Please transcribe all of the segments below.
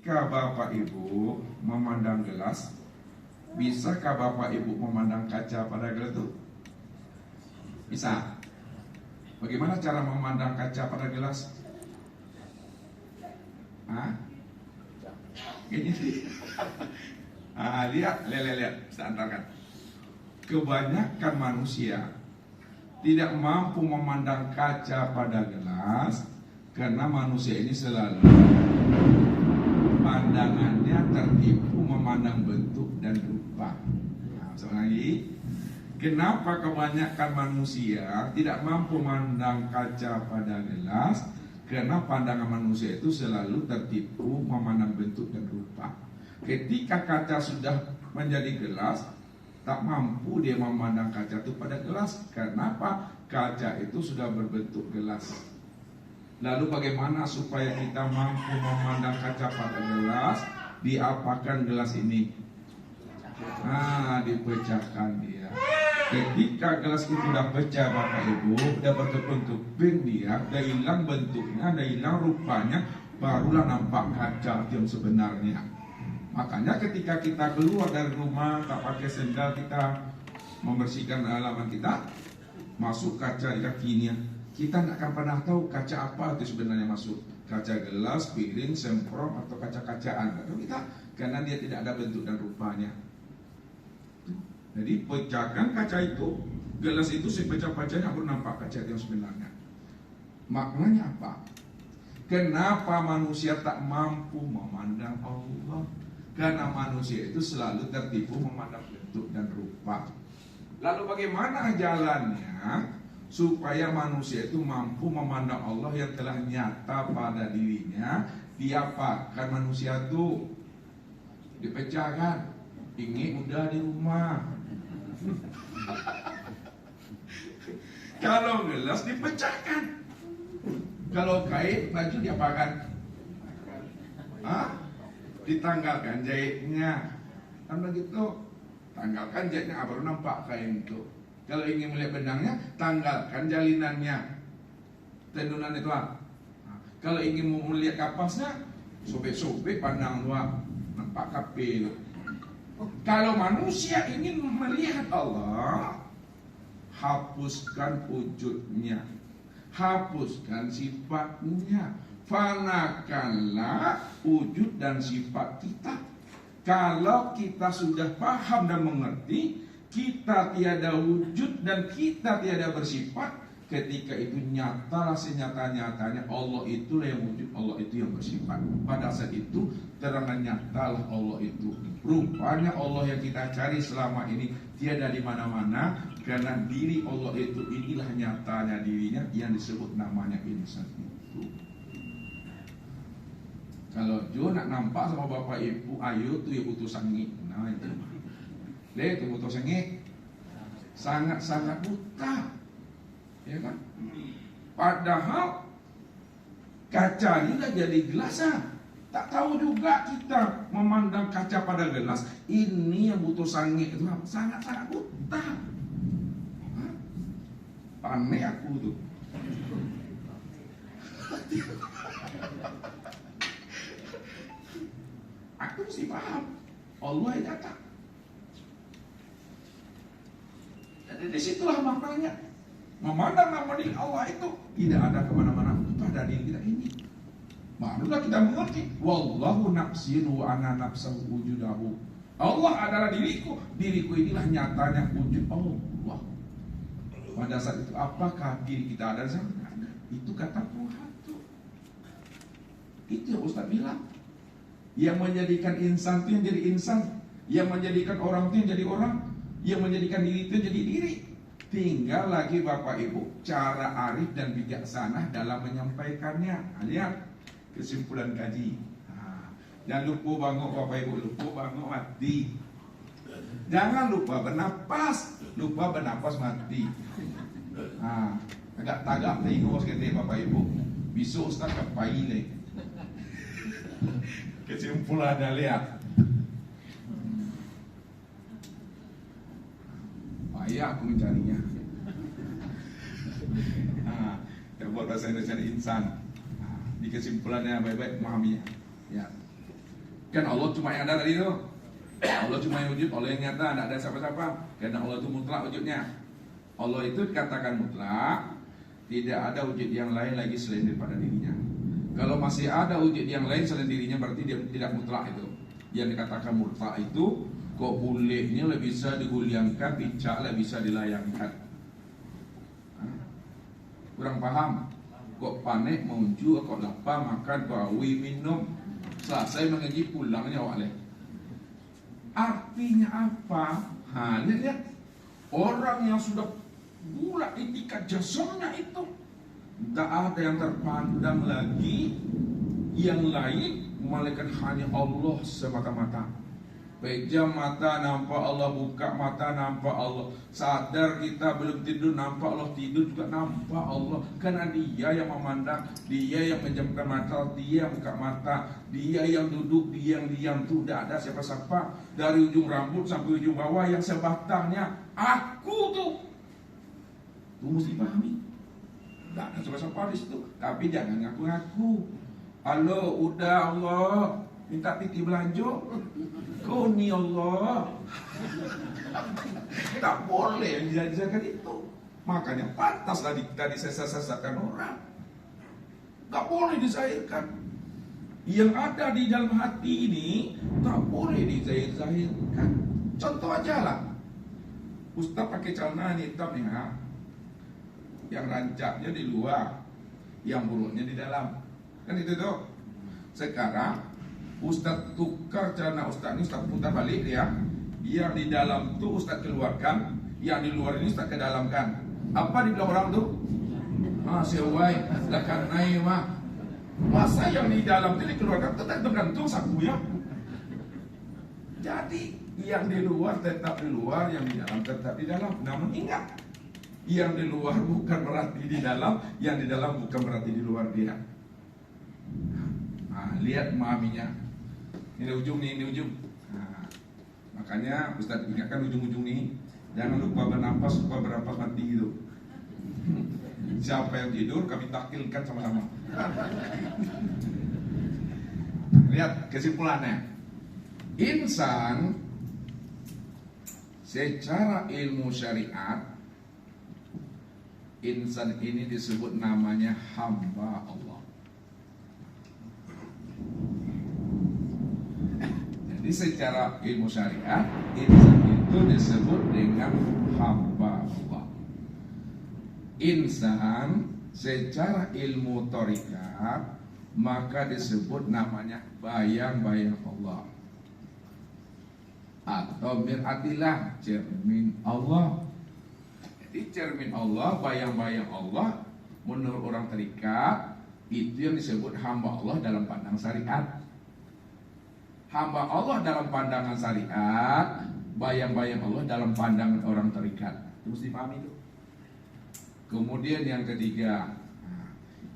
ketika Bapak Ibu memandang gelas, bisakah Bapak Ibu memandang kaca pada gelas itu? Bisa. Bagaimana cara memandang kaca pada gelas? Gini. Lihat, saya antarkan. Kebanyakan manusia tidak mampu memandang kaca pada gelas karena manusia ini selalu pandangannya tertipu memandang bentuk dan rupa. Lagi, kenapa kebanyakan manusia tidak mampu memandang kaca pada gelas? Karena pandangan manusia itu selalu tertipu memandang bentuk dan rupa. Ketika kaca sudah menjadi gelas, tak mampu dia memandang kaca itu pada gelas. Kenapa? Kaca itu sudah berbentuk gelas. Lalu bagaimana supaya kita mampu memandang kaca pada gelas? Diapakan gelas ini? Dipecahkan dia. Ketika gelas itu sudah pecah Bapak Ibu, sudah berkeping-keping dia, dah hilang bentuknya, dah hilang rupanya, barulah nampak kaca yang sebenarnya. Makanya ketika kita keluar dari rumah, tak pakai sendal, kita membersihkan halaman kita, masuk kaca di kakinya, kita tidak akan pernah tahu kaca apa itu sebenarnya masuk. Kaca gelas, piring, semprong, atau kaca-kacaan. Atau kita, karena dia tidak ada bentuk dan rupanya. Jadi pecahkan kaca itu, gelas itu sepecah-pecahnya baru nampak kaca yang sebenarnya. Maknanya apa? Kenapa manusia tak mampu memandang Allah? Karena manusia itu selalu tertipu memandang bentuk dan rupa. Lalu bagaimana jalannya supaya manusia itu mampu memandang Allah yang telah nyata pada dirinya? Diapakan manusia itu? Dipecahkan. Ini udah di rumah. Kalau gelas dipecahkan. Kalau kain baju diapakan? Ditanggalkan jahitnya. Kan begitu. Tanggalkan jahitnya baru nampak kain itu. Kalau ingin melihat benangnya, tanggalkan jalinannya. Tendunan itu kalau ingin melihat kapasnya, sobek-sobek pandang luar, nampak kapil. Kalau manusia ingin melihat Allah, hapuskan wujudnya, hapuskan sifatnya, fanakanlah wujud dan sifat kita. Kalau kita sudah paham dan mengerti, kita tiada wujud dan kita tiada bersifat, ketika itu nyatalah senyata-nyatanya Allah itulah yang wujud, Allah itu yang bersifat. Pada saat itu terangan nyatalah Allah itu. Rupanya Allah yang kita cari selama ini tiada di mana-mana, karena diri Allah itu inilah nyatanya dirinya yang disebut namanya insan itu. Kalau Jo nak nampak sama bapak ibu, ayo tuh ya butuh sangit. Nah itu. Itu butuh sangit. Sangat-sangat buta. Ya kan? Padahal kaca ini dah jadi gelasnya. Tak tahu juga kita memandang kaca pada gelas. Ini yang butuh sangit itu sangat-sangat buta. Panik aku tuh. Aku mesti paham Allah yang nyata. Jadi disitulah maknanya memandang nama diri Allah itu tidak ada kemana-mana pada diri kita ini. Barulah kita mengerti wallahu nafsin wa ana nafsahu wujudahu. Allah adalah diriku, diriku inilah nyatanya wujud Allah. Pada saat itu apakah diri kita ada di sana? Itu kata Tuhan tuh. Itu yang Ustaz bilang. Yang menjadikan insan itu yang jadi insan, yang menjadikan orang itu yang jadi orang, yang menjadikan diri itu yang jadi diri. Tinggal lagi Bapak Ibu cara arif dan bijaksana dalam menyampaikannya. Lihat kesimpulan kaji. Jangan lupa bangok Bapak Ibu, lupa bangok mati. Jangan lupa bernapas, lupa bernapas mati. Agak tagak tengok sekali Bapak Ibu. Besok Ustaz kapai lagi. Kesimpulannya lihat. Payah aku mencarinya. Kita buat bahasa Indonesia insan. Di kesimpulannya baik-baik memahaminya. Ya. Kan Allah cuma yang ada tadi itu. Allah cuma yang wujud, Allah yang nyata, tidak ada siapa-siapa. Karena Allah itu mutlak wujudnya. Allah itu dikatakan mutlak, tidak ada wujud yang lain lagi selain daripada dirinya. Kalau masih ada wujud yang lain selain dirinya, berarti dia tidak mutlak itu. Yang dikatakan mutlak itu, kok bolehnya lebih bisa diguliangkan, bicaklah bisa dilayangkan. Kurang paham? Kok panik mengunju, kok lapar makan, kok awi minum. Selesai mengaji pulangnya awalnya. Artinya apa? Lihat orang yang sudah bulat itikat jasamnya itu, tak ada yang terpandang lagi yang lain melainkan hanya Allah semata-mata. Pejam mata nampak Allah, buka mata nampak Allah. Sadar kita belum tidur nampak Allah, tidur juga nampak Allah. Karena Dia yang memandang, Dia yang menjamkan mata, Dia yang buka mata, Dia yang duduk, Dia yang diam. Itu tidak ada siapa-siapa. Dari ujung rambut sampai ujung bawah yang sebatangnya aku tuh. Itu mesti pahami. Tidak ada siapa-siapa di situ. Tapi jangan ngaku-ngaku. Halo, udah Allah minta titip belanja. Kau ni Allah. Tak boleh diajarkan itu. Makanya pantaslah kita disesat-sesatkan orang. Tak boleh disahirkan. Yang ada di dalam hati ini tak boleh dizahir-zahirkan. Contoh aja lah. Ustaz pakai celana hitam ya, yang rancaknya di luar, yang buruknya di dalam. Kan itu tuh. Sekarang Ustaz tukar celana Ustaz ini, Ustaz putar balik dia. Yang di dalam tuh Ustaz keluarkan, yang di luar ini Ustaz kedalamkan. Apa dibilang orang tuh? Sewai, lakan naimah. Masa yang di dalam itu dikeluarkan tetap tergantung saku ya. Jadi yang di luar tetap di luar, yang di dalam tetap di dalam. Namun ingat, yang di luar bukan berarti di dalam, yang di dalam bukan berarti di luar dia. Lihat memahaminya. Ini ujung nih, ini ujung. Makanya Ustaz ingatkan ujung-ujung nih, jangan lupa bernafas, lupa bernafas mati gitu. Siapa yang tidur kami takilkan sama-sama. Lihat kesimpulannya. Insan secara ilmu syariat, insan ini disebut namanya hamba Allah. Jadi secara ilmu syariat, insan itu disebut dengan hamba Allah. Insan secara ilmu thariqat maka disebut namanya bayang-bayang Allah, atau mir'atillah, cermin Allah. Jadi cermin Allah, bayang-bayang Allah, menurut orang thariqat itu yang disebut hamba Allah dalam pandang syariat. Hamba Allah dalam pandangan syariat, bayang-bayang Allah dalam pandangan orang thariqat. Itu mesti pahami itu. Kemudian yang ketiga,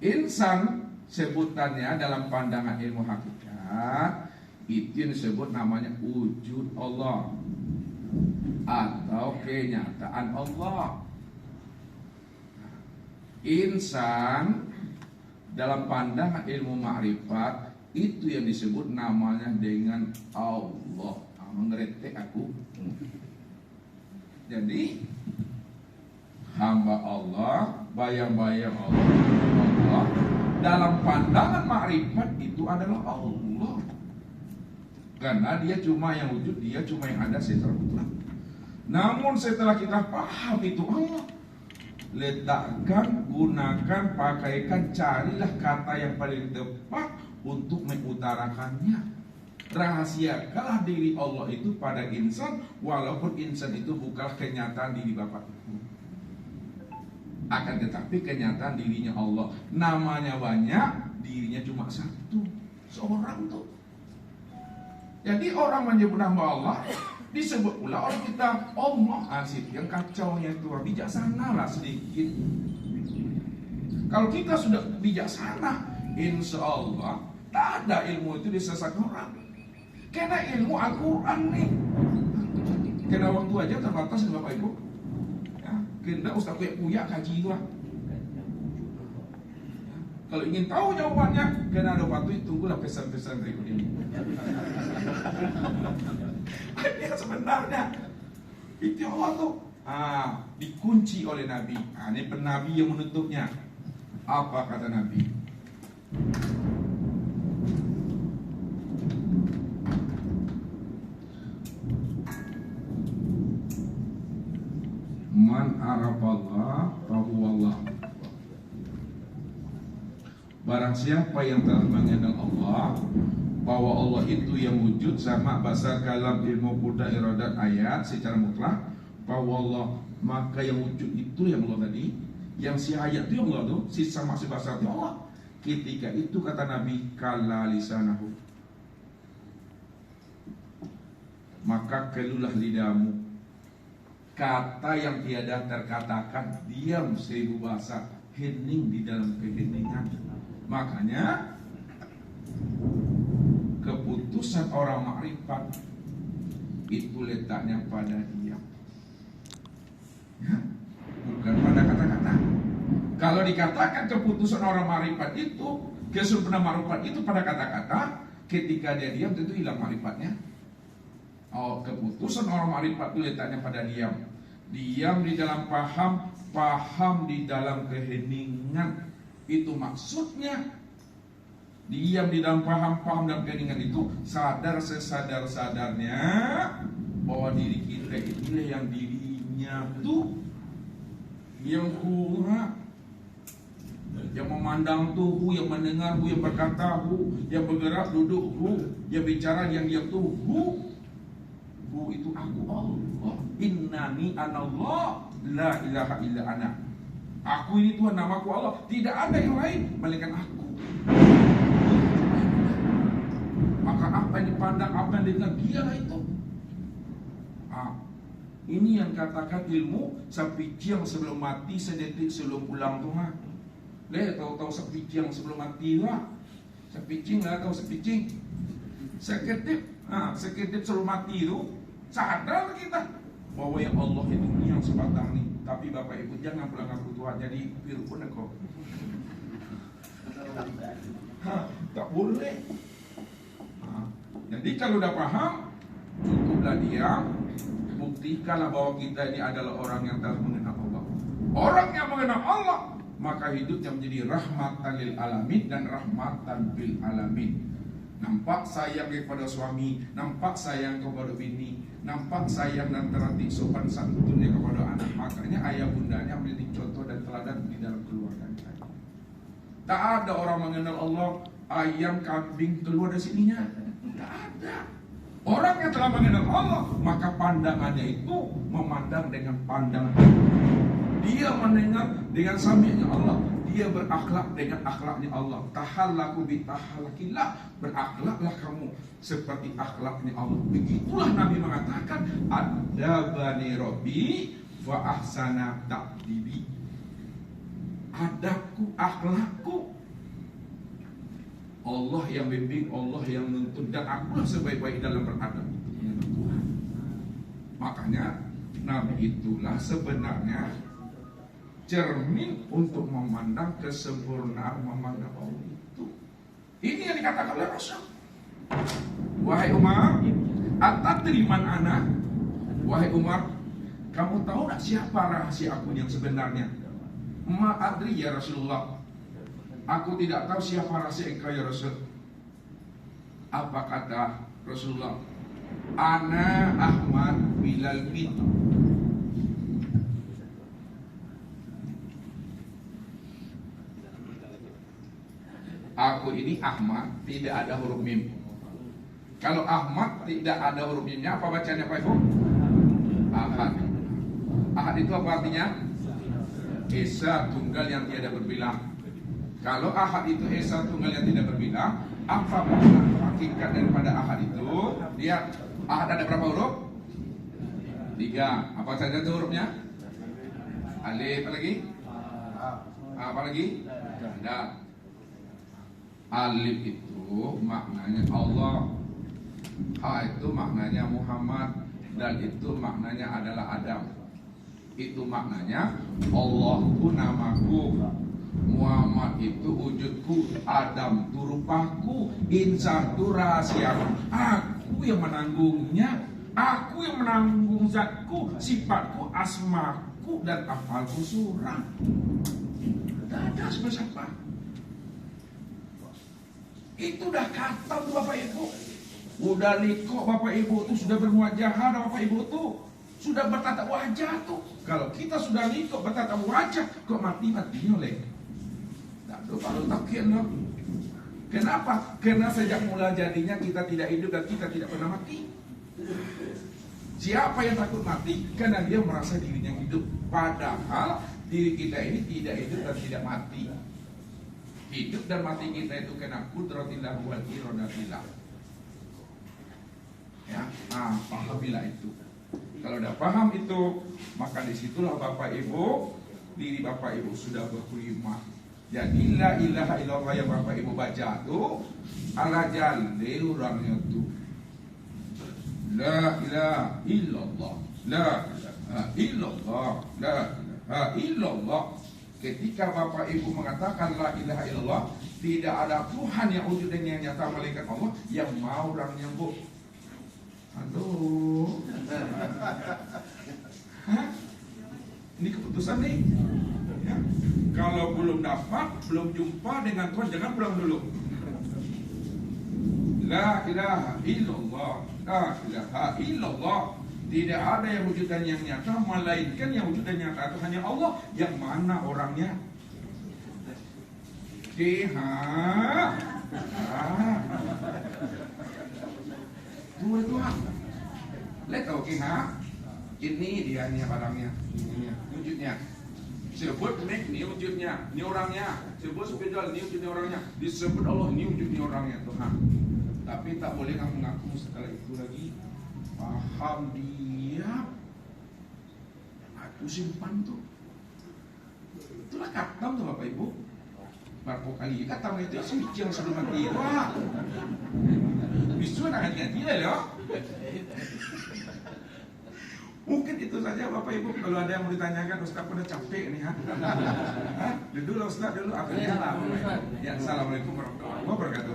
insan sebutannya dalam pandangan ilmu hakikat itu yang disebut namanya wujud Allah atau kenyataan Allah. Insan dalam pandangan ilmu ma'rifat itu yang disebut namanya dengan Allah. Mengerti aku? Jadi hamba Allah, bayang-bayang Allah, dalam pandangan makrifat itu adalah Allah. Karena dia cuma yang wujud, dia cuma yang ada secara mutlak. Namun setelah kita paham itu Allah, letakkan, gunakan, pakaikan, carilah kata yang paling tepat untuk mengutarakannya. Rahasiakanlah diri Allah itu pada insan, walaupun insan itu bukanlah kenyataan diri Bapak Ibu. Akan tetapi kenyataan dirinya Allah. Namanya banyak, dirinya cuma satu, seorang tuh. Jadi orang menyebut nama Allah, disebut pula orang kita Allah asik. Yang kacaunya itu bijaksana lah sedikit. Kalau kita sudah bijaksana, insya Allah tak ada ilmu itu disesat orang. Karena ilmu Al-Quran nih. Karena waktu aja terbatas nih Bapak Ibu. Kena Ustaz kuya kaji lah. Kalau ingin tahu jawabannya, kena ada waktu tunggulah pesan-pesan berikut ini. Yang sebenarnya itu Allah tuh dikunci oleh Nabi. Ini penabi yang menutupnya. Apa kata Nabi? Man arafallah fahuwallah. Barang siapa yang telah mengenal Allah, bahwa Allah itu yang wujud, sama bahasa kalam, ilmu, kuda, iradat, ayat secara mutlak, bahwa Allah, maka yang wujud itu yang Allah tadi, yang si ayat itu yang Allah tuh, si sama si bahasa itu Allah. Ketika itu kata Nabi, kala lisanahu, maka kelulah lidahmu. Kata yang tiada terkatakan, diam seribu bahasa, hening di dalam keheningan. Makanya keputusan orang makrifat itu letaknya pada diam, ya, bukan pada kata-kata. Kalau dikatakan keputusan orang makrifat itu, kesempurnaan makrifat itu pada kata-kata, ketika dia diam tentu hilang makrifatnya. Keputusan orang makrifat itu letaknya pada diam. Diam di dalam paham, paham di dalam keheningan. Itu maksudnya. Diam di dalam paham, paham dalam keheningan itu sadar sesadar-sadarnya bahwa diri kita itulah yang dirinya tuh yang hura, yang memandang tuh hu, yang mendengar hu, yang berkata hu, yang bergerak duduk hu, yang bicara yang diam tuh hu. Hu itu aku Allah. Innani anallah la ilaha illa ana. Aku ini Tuhan, namaku Allah. Tidak ada yang lain melainkan aku. Maka apa yang dipandang, apa yang didengar, dialah itu. Ini yang katakan ilmu sepicing sebelum mati, sedetik sebelum pulang Tuhan. Tahu-tahu sepicing sebelum mati lah. Sepicing lah, tahu sepicing. Sekedip sebelum mati itu sadar kita bahwa yang Allah itu yang sebatang nih. Tapi Bapak Ibu jangan pulang ngaku Tuhan jadi firman kok. Tak boleh. Jadi kalau udah paham, cukuplah diam. Buktikanlah bahwa kita ini adalah orang yang telah mengenal Allah. Orang yang mengenal Allah, maka hidupnya menjadi rahmatan lil alamin dan rahmatan bil alamin. Nampak sayang kepada suami, nampak sayang kepada bini, nampak sayang dan terhati sopan santunnya kepada anak. Makanya ayah bundanya menjadi contoh dan teladan di dalam keluarga kita. Tak ada orang mengenal Allah, ayam, kambing keluar dari sininya. Tak ada. Orang yang telah mengenal Allah, maka pandangannya itu memandang dengan pandangan Allah. Dia mendengar dengan sami'nya Allah. Dia berakhlak dengan akhlaknya Allah. Tahallaku bi tahallakillah. Berakhlaklah kamu seperti akhlaknya Allah. Begitulah Nabi mengatakan, adabani rabbi wa ahsana ta'dibi. Adabku, akhlakku, Allah yang bimbing, Allah yang menuntun, dan akulah sebaik-baik dalam beradab. Makanya Nabi itulah sebenarnya cermin untuk memandang kesempurnaan memandang Allah itu. Ini yang dikatakan oleh Rasul. Wahai Umar, atadri man ana? Wahai Umar, kamu tahu tak siapa rahasia aku yang sebenarnya? Ma adri ya Rasulullah. Aku tidak tahu siapa rahasia engkau ya Rasul. Apa kata Rasulullah? Ana Ahmad bilal bin. Aku ini Ahmad, tidak ada huruf mim. Kalau Ahmad tidak ada huruf mimnya, apa bacanya Pak Ibu? Ahad. Ahad itu apa artinya? Esa tunggal yang tiada berbilang. Kalau Ahad itu esa tunggal yang tidak berbilang, apa makna hakikat daripada Ahad itu? Lihat, Ahad ada berapa huruf? 3. Apa saja itu hurufnya? Alif, apa lagi? Apa lagi? Dal. Alif itu maknanya Allah, Ha itu maknanya Muhammad, Dal itu maknanya adalah Adam. Itu maknanya Allah itu namaku, Muhammad itu wujudku, Adam itu rupaku, Insan itu rahasiaku. Aku aku yang menanggungnya. Aku yang menanggung zatku, sifatku, asmaku, dan afalku surah. Tidak ada siapa. Itu udah kata tuh Bapak Ibu. Udah liko Bapak Ibu tuh, sudah bermuajahah Bapak Ibu tuh, sudah bertatap wajah tuh. Kalau kita sudah liko bertatap wajah, kok mati-matinya oleh? Tidak perlu takut loh. Kenapa? Karena sejak mula jadinya kita tidak hidup dan kita tidak pernah mati. Siapa yang takut mati? Karena dia merasa dirinya hidup. Padahal diri kita ini tidak hidup dan tidak mati. Hidup dan mati kita itu kena kudratillah wal iradatillah. Ya, pahamlah itu. Kalau udah paham itu, maka disitulah Bapak Ibu, diri Bapak Ibu sudah berprima. Jadi la ilaha illallah yang Bapak Ibu baca tuh, ala jalde orangnya tuh. La ilaha illallah, la ilaha illallah, la ilaha illallah. Ketika Bapak Ibu mengatakan la ilaha illallah, tidak ada Tuhan yang wujud dan yang nyata malaikat Allah yang mau orang nyambut. Aduh. Hah? Ini keputusan nih. Ya. Kalau belum dapat, belum jumpa dengan Tuhan, jangan pulang dulu. La ilaha illallah, la ilaha illallah. Tidak ada yang wujud dan yang nyata, melainkan yang wujud dan nyata itu hanya Allah. Yang mana orangnya? Tuhan. Lihat tahu ini dia nih barangnya, ini wujudnya. Sebut ini wujudnya, ini orangnya. Sebut sepeda ini wujudnya orangnya. Disebut Allah ini wujudnya orangnya Tuhan. Tapi tak boleh kamu ngaku setelah itu lagi. Paham dia, aku simpan tuh. Itulah katam tuh Bapak Ibu. Berapa kali katam itu suci yang sebelum mati. Wah, bisu nak ganti ya. Mungkin itu saja Bapak Ibu. Kalau ada yang mau ditanyakan, Ustaz udah capek nih ha. Dulu Ustaz dulu akhirnya lah. Ya, assalamualaikum warahmatullahi wabarakatuh.